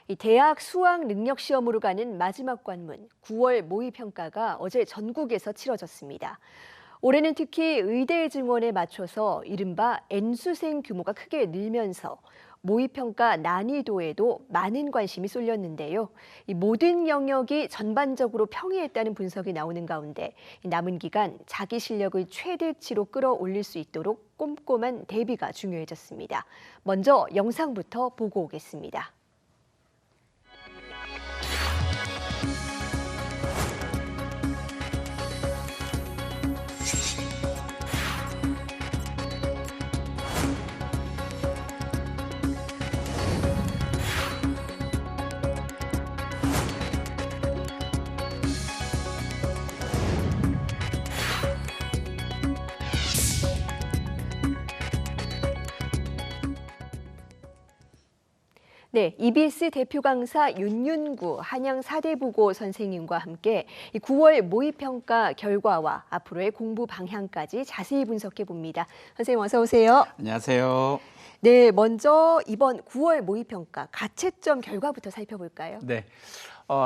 이 대학 수학 능력 시험으로 가는 마지막 관문 9월 모의평가가 어제 전국에서 치러졌습니다. 올해는 특히 의대 증원에 맞춰서 이른바 N수생 규모가 크게 늘면서 모의평가 난이도에도 많은 관심이 쏠렸는데요. 이 모든 영역이 전반적으로 평이했다는 분석이 나오는 가운데 남은 기간 자기 실력을 최대치로 끌어올릴 수 있도록 꼼꼼한 대비가 중요해졌습니다. 먼저 영상부터 보고 오겠습니다. 네, EBS 대표 강사 윤윤구 한양 사대부고 선생님과 함께 9월 모의평가 결과와 앞으로의 공부 방향까지 자세히 분석해 봅니다. 선생님 어서 오세요. 안녕하세요. 네, 먼저 이번 9월 모의평가 가채점 결과부터 살펴볼까요? 네.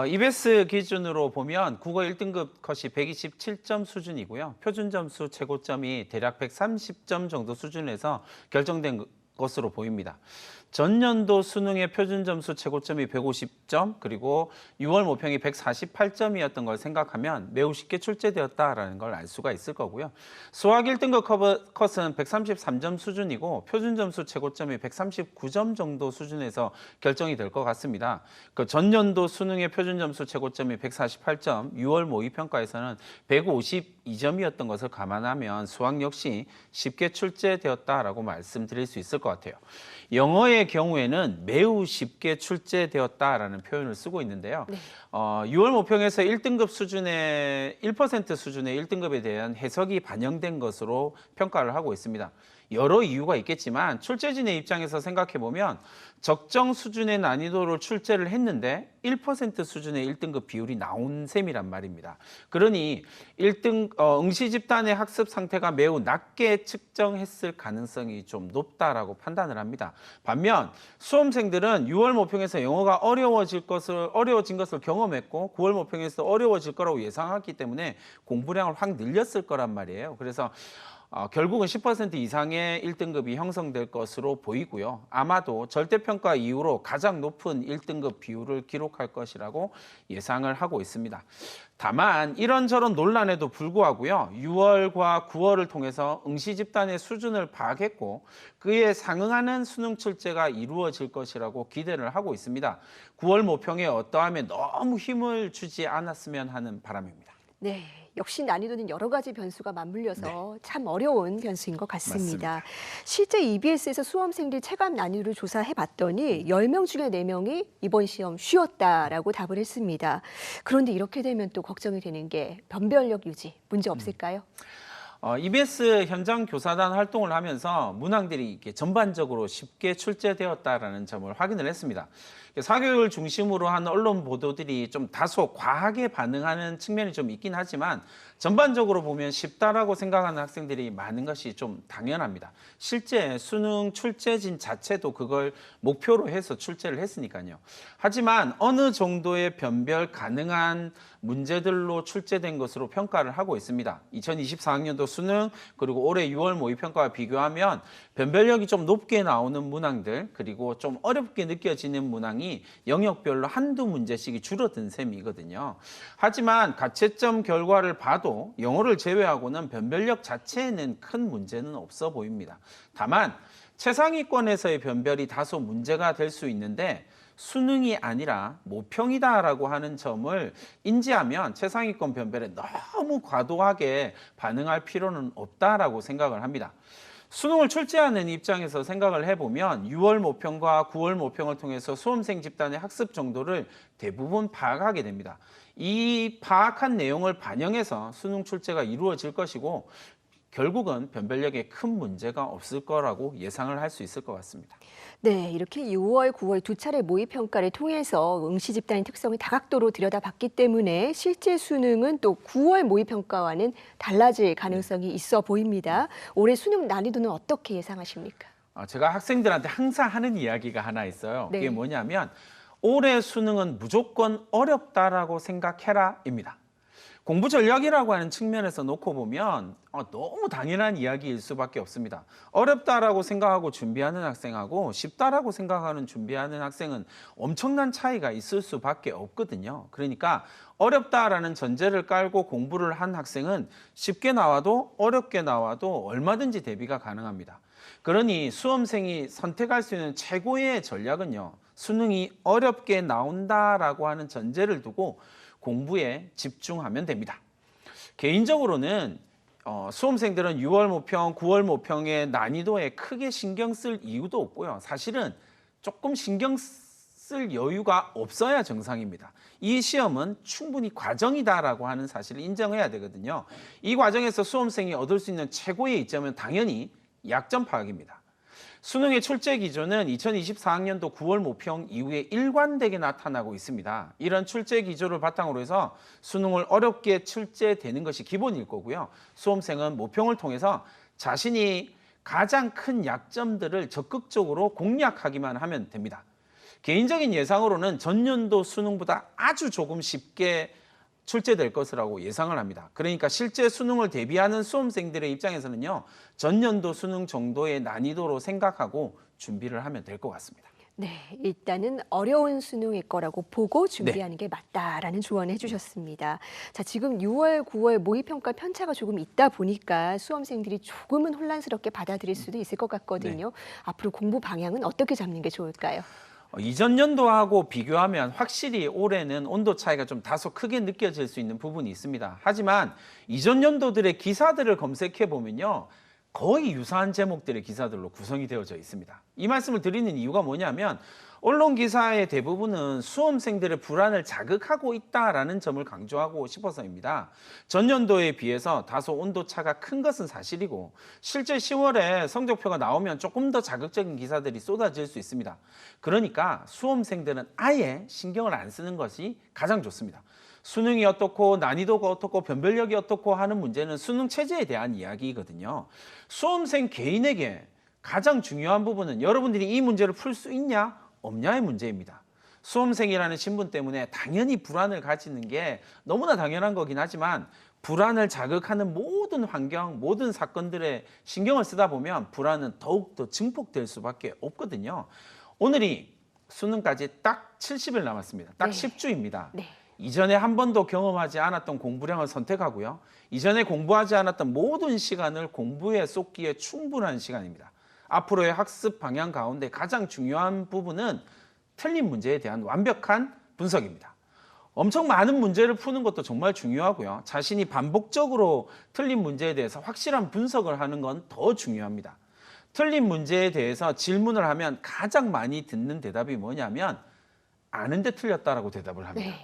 EBS 기준으로 보면 국어 1등급 컷이 127점 수준이고요. 표준 점수 최고점이 대략 130점 정도 수준에서 결정된 것으로 보입니다. 전년도 수능의 표준 점수 최고점이 150점, 그리고 6월 모평이 148점이었던 걸 생각하면 매우 쉽게 출제되었다라는 걸 알 수가 있을 거고요. 수학 1등급 컷은 133점 수준이고 표준 점수 최고점이 139점 정도 수준에서 결정이 될 것 같습니다. 그 전년도 수능의 표준 점수 최고점이 148점, 6월 모의평가에서는 152점이었던 것을 감안하면 수학 역시 쉽게 출제되었다라고 말씀드릴 수 있을 것 같아요. 영어의 경우에는 매우 쉽게 출제되었다라는 표현을 쓰고 있는데요. 네. 6월 모평에서 1등급 수준의 1% 수준의 1등급에 대한 해석이 반영된 것으로 평가를 하고 있습니다. 여러 이유가 있겠지만 출제진의 입장에서 생각해 보면 적정 수준의 난이도를 출제를 했는데 1% 수준의 1등급 비율이 나온 셈이란 말입니다. 그러니 응시 집단의 학습 상태가 매우 낮게 측정했을 가능성이 좀 높다라고 판단을 합니다. 반면 수험생들은 6월 모평에서 영어가 어려워진 것을 경험했고 9월 모평에서 어려워질 거라고 예상했기 때문에 공부량을 확 늘렸을 거란 말이에요. 그래서 결국은 10% 이상의 1등급이 형성될 것으로 보이고요. 아마도 절대평가 이후로 가장 높은 1등급 비율을 기록할 것이라고 예상을 하고 있습니다. 다만 이런저런 논란에도 불구하고요. 6월과 9월을 통해서 응시 집단의 수준을 파악했고 그에 상응하는 수능 출제가 이루어질 것이라고 기대를 하고 있습니다. 9월 모평에 어떠하면 너무 힘을 주지 않았으면 하는 바람입니다. 네, 역시 난이도는 여러 가지 변수가 맞물려서 참 어려운 변수인 것 같습니다. 맞습니다. 실제 EBS에서 수험생들 체감 난이도를 조사해 봤더니 10명 중에 4명이 이번 시험 쉬웠다라고 답을 했습니다. 그런데 이렇게 되면 또 걱정이 되는 게 변별력 유지 문제 없을까요? EBS 현장 교사단 활동을 하면서 문항들이 이렇게 전반적으로 쉽게 출제되었다라는 점을 확인을 했습니다. 사교육을 중심으로 한 언론 보도들이 좀 다소 과하게 반응하는 측면이 좀 있긴 하지만 전반적으로 보면 쉽다라고 생각하는 학생들이 많은 것이 좀 당연합니다. 실제 수능 출제진 자체도 그걸 목표로 해서 출제를 했으니까요. 하지만 어느 정도의 변별 가능한 문제들로 출제된 것으로 평가를 하고 있습니다. 2024학년도 수능 그리고 올해 6월 모의평가와 비교하면 변별력이 좀 높게 나오는 문항들 그리고 좀 어렵게 느껴지는 문항이 영역별로 한두 문제씩이 줄어든 셈이거든요. 하지만 가채점 결과를 봐도 영어를 제외하고는 변별력 자체에는 큰 문제는 없어 보입니다. 다만 최상위권에서의 변별이 다소 문제가 될 수 있는데 수능이 아니라 모평이다라고 하는 점을 인지하면 최상위권 변별에 너무 과도하게 반응할 필요는 없다라고 생각을 합니다. 수능을 출제하는 입장에서 생각을 해보면 6월 모평과 9월 모평을 통해서 수험생 집단의 학습 정도를 대부분 파악하게 됩니다. 이 파악한 내용을 반영해서 수능 출제가 이루어질 것이고 결국은 변별력에 큰 문제가 없을 거라고 예상을 할 수 있을 것 같습니다. 네, 이렇게 6월, 9월 두 차례 모의평가를 통해서 응시 집단의 특성을 다각도로 들여다봤기 때문에 실제 수능은 또 9월 모의평가와는 달라질 가능성이 있어 보입니다. 올해 수능 난이도는 어떻게 예상하십니까? 제가 학생들한테 항상 하는 이야기가 하나 있어요. 네. 그게 뭐냐면 올해 수능은 무조건 어렵다라고 생각해라입니다. 공부 전략이라고 하는 측면에서 놓고 보면 너무 당연한 이야기일 수밖에 없습니다. 어렵다라고 생각하고 준비하는 학생하고 쉽다라고 생각하는 준비하는 학생은 엄청난 차이가 있을 수밖에 없거든요. 그러니까 어렵다라는 전제를 깔고 공부를 한 학생은 쉽게 나와도 어렵게 나와도 얼마든지 대비가 가능합니다. 그러니 수험생이 선택할 수 있는 최고의 전략은요, 수능이 어렵게 나온다라고 하는 전제를 두고 공부에 집중하면 됩니다. 개인적으로는 수험생들은 6월 모평, 9월 모평의 난이도에 크게 신경 쓸 이유도 없고요. 사실은 조금 신경 쓸 여유가 없어야 정상입니다. 이 시험은 충분히 과정이다라고 하는 사실을 인정해야 되거든요. 이 과정에서 수험생이 얻을 수 있는 최고의 이점은 당연히 약점 파악입니다. 수능의 출제 기조는 2024학년도 9월 모평 이후에 일관되게 나타나고 있습니다. 이런 출제 기조를 바탕으로 해서 수능을 어렵게 출제되는 것이 기본일 거고요. 수험생은 모평을 통해서 자신이 가장 큰 약점들을 적극적으로 공략하기만 하면 됩니다. 개인적인 예상으로는 전년도 수능보다 아주 조금 쉽게 출제될 것이라고 예상을 합니다. 그러니까 실제 수능을 대비하는 수험생들의 입장에서는요, 전년도 수능 정도의 난이도로 생각하고 준비를 하면 될 것 같습니다. 네, 일단은 어려운 수능일 거라고 보고 준비하는 게 맞다라는 조언을 해주셨습니다. 자, 지금 6월, 9월 모의평가 편차가 조금 있다 보니까 수험생들이 조금은 혼란스럽게 받아들일 수도 있을 것 같거든요. 앞으로 공부 방향은 어떻게 잡는 게 좋을까요? 이전 연도하고 비교하면 확실히 올해는 온도 차이가 좀 다소 크게 느껴질 수 있는 부분이 있습니다. 하지만 이전 연도들의 기사들을 검색해 보면요, 거의 유사한 제목들의 기사들로 구성이 되어져 있습니다. 이 말씀을 드리는 이유가 뭐냐면 언론 기사의 대부분은 수험생들의 불안을 자극하고 있다라는 점을 강조하고 싶어서입니다. 전년도에 비해서 다소 온도차가 큰 것은 사실이고 실제 10월에 성적표가 나오면 조금 더 자극적인 기사들이 쏟아질 수 있습니다. 그러니까 수험생들은 아예 신경을 안 쓰는 것이 가장 좋습니다. 수능이 어떻고 난이도가 어떻고 변별력이 어떻고 하는 문제는 수능 체제에 대한 이야기거든요. 수험생 개인에게 가장 중요한 부분은 여러분들이 이 문제를 풀 수 있냐 없냐의 문제입니다. 수험생이라는 신분 때문에 당연히 불안을 가지는 게 너무나 당연한 거긴 하지만 불안을 자극하는 모든 환경, 모든 사건들에 신경을 쓰다 보면 불안은 더욱더 증폭될 수밖에 없거든요. 오늘이 수능까지 딱 70일 남았습니다. 딱 10주입니다. 이전에 한 번도 경험하지 않았던 공부량을 선택하고요. 이전에 공부하지 않았던 모든 시간을 공부에 쏟기에 충분한 시간입니다. 앞으로의 학습 방향 가운데 가장 중요한 부분은 틀린 문제에 대한 완벽한 분석입니다. 엄청 많은 문제를 푸는 것도 정말 중요하고요. 자신이 반복적으로 틀린 문제에 대해서 확실한 분석을 하는 건 더 중요합니다. 틀린 문제에 대해서 질문을 하면 가장 많이 듣는 대답이 뭐냐면 아는데 틀렸다라고 대답을 합니다.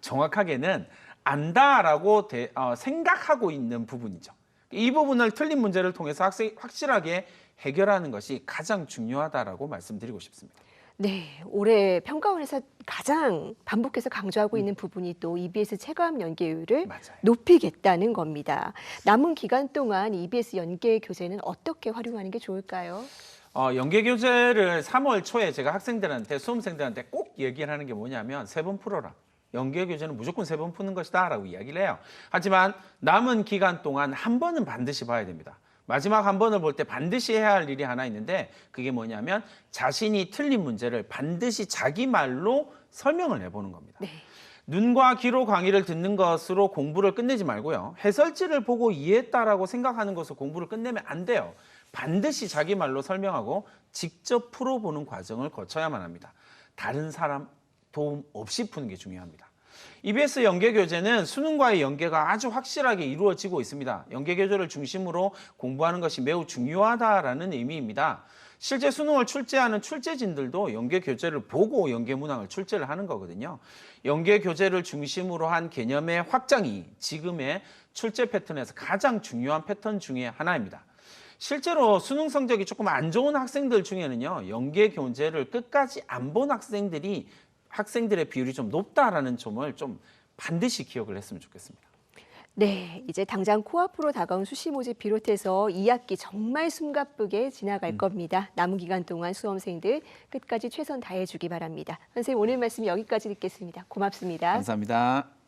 정확하게는 안다라고 생각하고 있는 부분이죠. 이 부분을 틀린 문제를 통해서 학생이 확실하게 해결하는 것이 가장 중요하다라고 말씀드리고 싶습니다. 네, 올해 평가원에서 가장 반복해서 강조하고 있는 부분이 또 EBS 체감 연계율을 높이겠다는 겁니다. 남은 기간 동안 EBS 연계 교재는 어떻게 활용하는 게 좋을까요? 연계 교재를 3월 초에 제가 학생들한테 수험생들한테 꼭 얘기를 하는 게 뭐냐면 3번 풀어라. 연계 교재는 무조건 3번 푸는 것이다 라고 이야기를 해요. 하지만 남은 기간 동안 한 번은 반드시 봐야 됩니다. 마지막 한 번을 볼 때 반드시 해야 할 일이 하나 있는데 그게 뭐냐면 자신이 틀린 문제를 반드시 자기 말로 설명을 해보는 겁니다. 눈과 귀로 강의를 듣는 것으로 공부를 끝내지 말고요. 해설지를 보고 이해했다라고 생각하는 것으로 공부를 끝내면 안 돼요. 반드시 자기 말로 설명하고 직접 풀어보는 과정을 거쳐야만 합니다. 다른 사람 도움 없이 푸는 게 중요합니다. EBS 연계 교재는 수능과의 연계가 아주 확실하게 이루어지고 있습니다. 연계 교재를 중심으로 공부하는 것이 매우 중요하다라는 의미입니다. 실제 수능을 출제하는 출제진들도 연계 교재를 보고 연계 문항을 출제를 하는 거거든요. 연계 교재를 중심으로 한 개념의 확장이 지금의 출제 패턴에서 가장 중요한 패턴 중에 하나입니다. 실제로 수능 성적이 조금 안 좋은 학생들 중에는요, 연계 교재를 끝까지 안 본 학생들의 비율이 좀 높다라는 점을 좀 반드시 기억을 했으면 좋겠습니다. 네, 이제 당장 코앞으로 다가온 수시 모집 비롯해서 2학기 정말 숨가쁘게 지나갈 겁니다. 남은 기간 동안 수험생들 끝까지 최선 다해주기 바랍니다. 선생님 오늘 말씀 여기까지 듣겠습니다. 고맙습니다. 감사합니다.